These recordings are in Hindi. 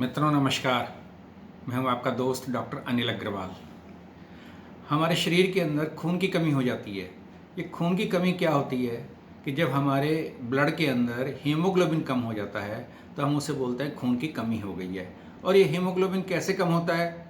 मित्रों नमस्कार। मैं हूं आपका दोस्त डॉक्टर अनिल अग्रवाल। हमारे शरीर के अंदर खून की कमी हो जाती है। ये खून की कमी क्या होती है कि जब हमारे ब्लड के अंदर हीमोग्लोबिन कम हो जाता है तो हम उसे बोलते हैं खून की कमी हो गई है। और ये हीमोग्लोबिन कैसे कम होता है?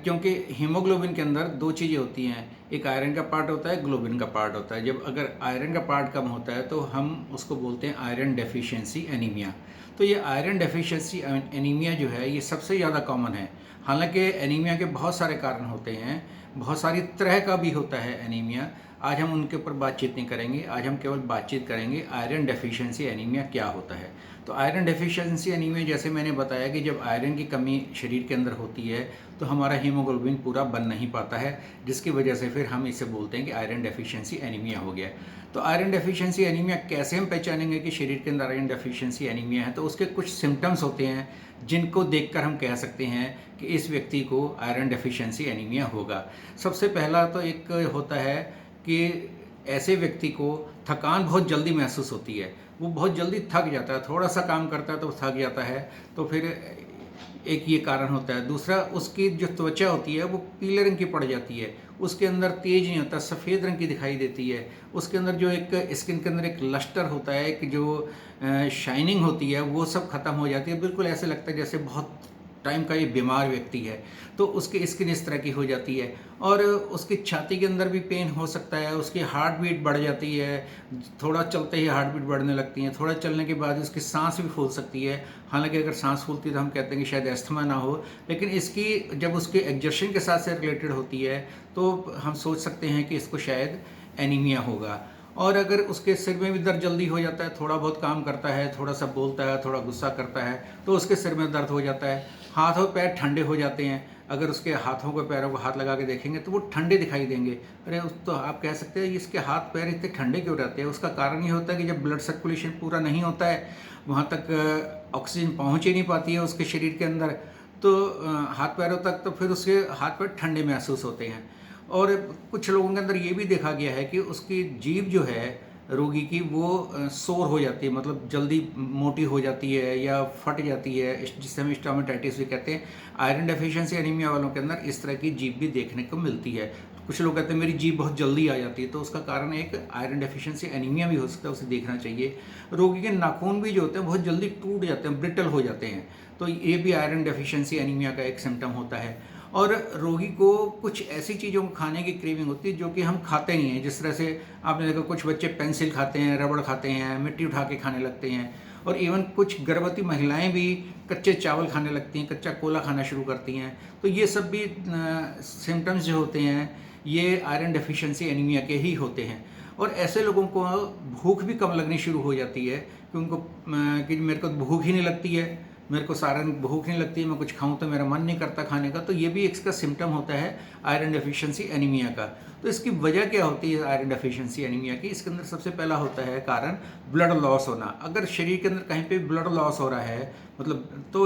क्योंकि हीमोग्लोबिन के अंदर दो चीज़ें होती हैं, एक आयरन का पार्ट होता है, ग्लोबिन का पार्ट होता है। जब अगर आयरन का पार्ट कम होता है तो हम उसको बोलते हैं आयरन डेफिशिएंसी एनीमिया। तो ये आयरन डेफिशिएंसी एनीमिया जो है ये सबसे ज़्यादा कॉमन है। हालांकि एनीमिया के बहुत सारे कारण होते हैं, बहुत सारी तरह का भी होता है एनीमिया। आज हम उनके ऊपर बातचीत नहीं करेंगे, आज हम केवल बातचीत करेंगे आयरन डेफिशिएंसी एनीमिया क्या होता है। तो आयरन डेफिशिएंसी एनीमिया जैसे मैंने बताया कि जब आयरन की कमी शरीर के अंदर होती है तो हमारा हीमोग्लोबिन पूरा बन नहीं पाता है, जिसकी वजह से फिर हम इसे बोलते हैं कि आयरन डेफिशिएंसी एनीमिया हो गया। तो आयरन डेफिशिएंसी एनीमिया कैसे हम पहचानेंगे कि शरीर के अंदर आयरन डेफिशिएंसी एनीमिया है? तो उसके कुछ सिम्टम्स होते हैं जिनको देखकर हम कह सकते हैं कि इस व्यक्ति को आयरन डेफिशिएंसी एनीमिया होगा। सबसे पहला तो एक होता है कि ऐसे व्यक्ति को थकान बहुत जल्दी महसूस होती है, वो बहुत जल्दी थक जाता है, थोड़ा सा काम करता है तो थक जाता है। तो फिर एक ये कारण होता है। दूसरा, उसकी जो त्वचा होती है वो पीले रंग की पड़ जाती है, उसके अंदर तेज नहीं होता, सफ़ेद रंग की दिखाई देती है। उसके अंदर जो एक स्किन के अंदर एक लस्टर होता है, एक जो शाइनिंग होती है वो सब खत्म हो जाती है। बिल्कुल ऐसे लगता है जैसे बहुत टाइम का ये बीमार व्यक्ति है। तो उसकी स्किन इस तरह की हो जाती है। और उसकी छाती के अंदर भी पेन हो सकता है, उसकी हार्ट बीट बढ़ जाती है, थोड़ा चलते ही हार्ट बीट बढ़ने लगती है, थोड़ा चलने के बाद उसकी सांस भी फूल सकती है। हालांकि अगर सांस फूलती है तो हम कहते हैं कि शायद अस्थमा ना हो, लेकिन इसकी जब उसके एग्जर्शन के साथ से रिलेटेड होती है तो हम सोच सकते हैं कि इसको शायद एनीमिया होगा। और अगर उसके सिर में भी दर्द जल्दी हो जाता है, थोड़ा बहुत काम करता है, थोड़ा सा बोलता है, थोड़ा गुस्सा करता है तो उसके सिर में दर्द हो जाता है। हाथ और पैर ठंडे हो जाते हैं, अगर उसके हाथों को पैरों को हाथ लगा के देखेंगे तो वो ठंडे दिखाई देंगे। अरे उस तो आप कह सकते हैं इसके हाथ पैर इतने ठंडे क्यों रहते हैं? उसका कारण ये होता है कि जब ब्लड सर्कुलेशन पूरा नहीं होता है, वहाँ तक ऑक्सीजन पहुँच ही नहीं पाती है उसके शरीर के अंदर, तो हाथ पैरों तक, तो फिर उसके हाथ पैर ठंडे महसूस होते हैं। और कुछ लोगों के अंदर ये भी देखा गया है कि उसकी जीभ जो है रोगी की वो सोर हो जाती है, मतलब जल्दी मोटी हो जाती है या फट जाती है, जिसे हम स्टोमेटाइटिस भी कहते हैं। आयरन डेफिशिएंसी एनीमिया वालों के अंदर इस तरह की जीभ भी देखने को मिलती है। कुछ लोग कहते हैं मेरी जीभ बहुत जल्दी आ जाती है, तो उसका कारण एक आयरन डेफिशिएंसी एनीमिया भी हो सकता है, उसे देखना चाहिए। रोगी के नाखून भी जो होते हैं बहुत जल्दी टूट जाते हैं, ब्रिटल हो जाते हैं, तो ये भी आयरन डेफिशिएंसी एनीमिया का एक सिम्टम होता है। और रोगी को कुछ ऐसी चीज़ों को खाने की क्रेविंग होती है जो कि हम खाते नहीं हैं। जिस तरह से आपने देखा कुछ बच्चे पेंसिल खाते हैं, रबड़ खाते हैं, मिट्टी उठा के खाने लगते हैं। और इवन कुछ गर्भवती महिलाएं भी कच्चे चावल खाने लगती हैं, कच्चा कोला खाना शुरू करती हैं। तो ये सब भी सिम्टम्स जो होते हैं ये आयरन डेफिशिएंसी एनीमिया के ही होते हैं। और ऐसे लोगों को भूख भी कम लगनी शुरू हो जाती है कि उनको कि मेरे को भूख ही नहीं लगती है, मेरे को सारा भूख नहीं लगती है, मैं कुछ खाऊं तो मेरा मन नहीं करता खाने का। तो ये भी इसका सिम्टम होता है आयरन डेफिशिएंसी एनीमिया का। तो इसकी वजह क्या होती है आयरन डेफिशिएंसी एनीमिया की? इसके अंदर सबसे पहला होता है कारण ब्लड लॉस होना। अगर शरीर के अंदर कहीं पे ब्लड लॉस हो रहा है, मतलब तो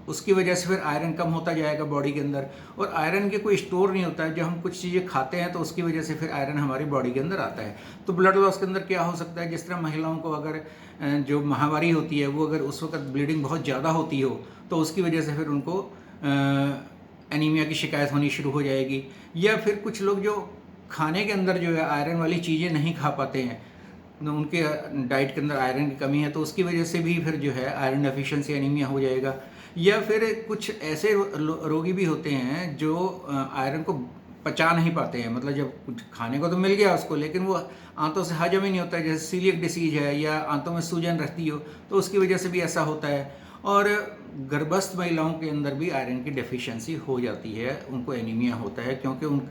उसकी वजह से फिर आयरन कम होता जाएगा बॉडी के अंदर। और आयरन के कोई स्टोर नहीं होता है, जब हम कुछ चीज़ें खाते हैं तो उसकी वजह से फिर आयरन हमारी बॉडी के अंदर आता है। तो ब्लड लॉस के अंदर क्या हो सकता है, जिस तरह महिलाओं को अगर जो माहवारी होती है वो अगर उस वक्त ब्लीडिंग बहुत ज़्यादा होती हो तो उसकी वजह से फिर उनको एनीमिया की शिकायत होनी शुरू हो जाएगी। या फिर कुछ लोग जो खाने के अंदर जो है आयरन वाली चीज़ें नहीं खा पाते हैं, उनके डाइट के अंदर आयरन की कमी है, तो उसकी वजह से भी फिर जो है आयरन डेफिशिएंसी एनीमिया हो जाएगा। या फिर कुछ ऐसे रोगी भी होते हैं जो आयरन को पचा नहीं पाते हैं, मतलब जब कुछ खाने को तो मिल गया उसको, लेकिन वो आंतों से हजम ही नहीं होता है, जैसे सीलियक डिसीज है या आंतों में सूजन रहती हो, तो उसकी वजह से भी ऐसा होता है। और गर्भस्थ महिलाओं के अंदर भी आयरन की डेफिशिएंसी हो जाती है, उनको एनीमिया होता है, क्योंकि उन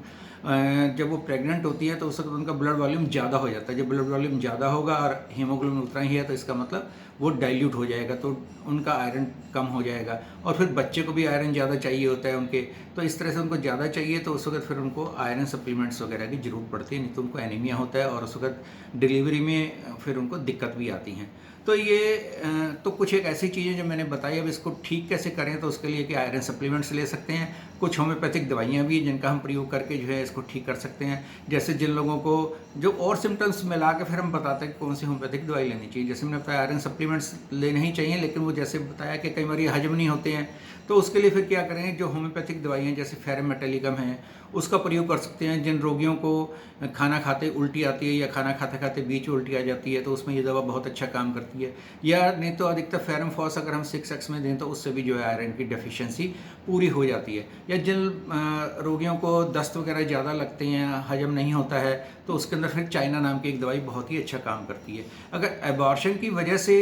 जब वो प्रेग्नेंट होती है तो उस वक्त उनका ब्लड वॉल्यूम ज़्यादा हो जाता है। जब ब्लड वॉल्यूम ज़्यादा होगा और हीमोग्लोबिन उतना ही है तो इसका मतलब वो डाइल्यूट हो जाएगा, तो उनका आयरन कम हो जाएगा। और फिर बच्चे को भी आयरन ज़्यादा चाहिए होता है उनके, तो इस तरह से उनको ज़्यादा चाहिए तो उस वक्त फिर उनको आयरन सप्लीमेंट्स वगैरह की ज़रूरत पड़ती है, नहीं तो उनको एनीमिया होता है और उस वक्त डिलीवरी में फिर उनको दिक्कत भी आती हैं। तो ये तो कुछ एक ऐसी चीज़ें जो मैंने बताई। अब इसको ठीक कैसे करें, तो उसके लिए कि आयरन सप्लीमेंट्स ले सकते हैं। कुछ होम्योपैथिक दवाइयाँ भी हैं जिनका हम प्रयोग करके जो है इसको ठीक कर सकते हैं। जैसे जिन लोगों को जो और सिम्टम्स मिला के फिर हम बताते हैं कि कौन सी होम्योपैथिक दवाई लेनी चाहिए। जैसे मैंने बताया आयरन सप्लीमेंट्स लेने ही चाहिए, लेकिन वो जैसे बताया कि कई बार ये हजम नहीं होते हैं, तो उसके लिए फिर क्या करें, जो होम्योपैथिक दवाइयाँ जैसे फेरम मेटालिकम है उसका प्रयोग कर सकते हैं। जिन रोगियों को खाना खाते उल्टी आती है या खाना खाते खाते बीच में उल्टी आ जाती है, तो उसमें ये दवा बहुत अच्छा काम करती है। या नहीं तो अधिकतर फेरम फॉस अगर हम 6x में दें तो उससे भी जो है आयरन की डेफिशिएंसी पूरी हो जाती है। या जिन रोगियों को दस्त वगैरह ज़्यादा लगते हैं, हजम नहीं होता है, तो उसके अंदर फिर चाइना नाम की एक दवाई बहुत ही अच्छा काम करती है। अगर एबॉर्शन की वजह से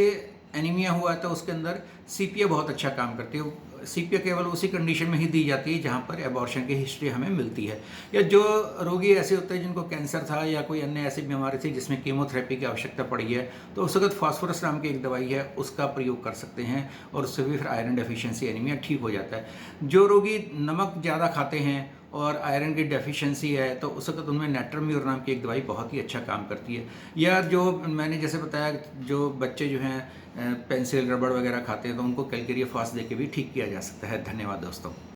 एनीमिया हुआ है तो उसके अंदर सीपीए बहुत अच्छा काम करती है। सीपीए केवल उसी कंडीशन में ही दी जाती है जहाँ पर एबॉर्शन की हिस्ट्री हमें मिलती है। या जो रोगी ऐसे होते हैं जिनको कैंसर था या कोई अन्य ऐसी बीमारी थी जिसमें कीमोथेरेपी की आवश्यकता पड़ी है, तो उस वक्त फास्फोरस नाम की एक दवाई है उसका प्रयोग कर सकते हैं और उससे भी फिर आयरन डेफिशिएंसी एनीमिया ठीक हो जाता है। जो रोगी नमक ज़्यादा खाते हैं और आयरन की डेफिशिएंसी है तो उस वक्त उनमें नेट्रम्यूर नाम की एक दवाई बहुत ही अच्छा काम करती है। या जो मैंने जैसे बताया, जो बच्चे जो हैं पेंसिल रबड़ वगैरह खाते हैं तो उनको कैलकेरिया फास्ट दे के भी ठीक किया जा सकता है। धन्यवाद दोस्तों।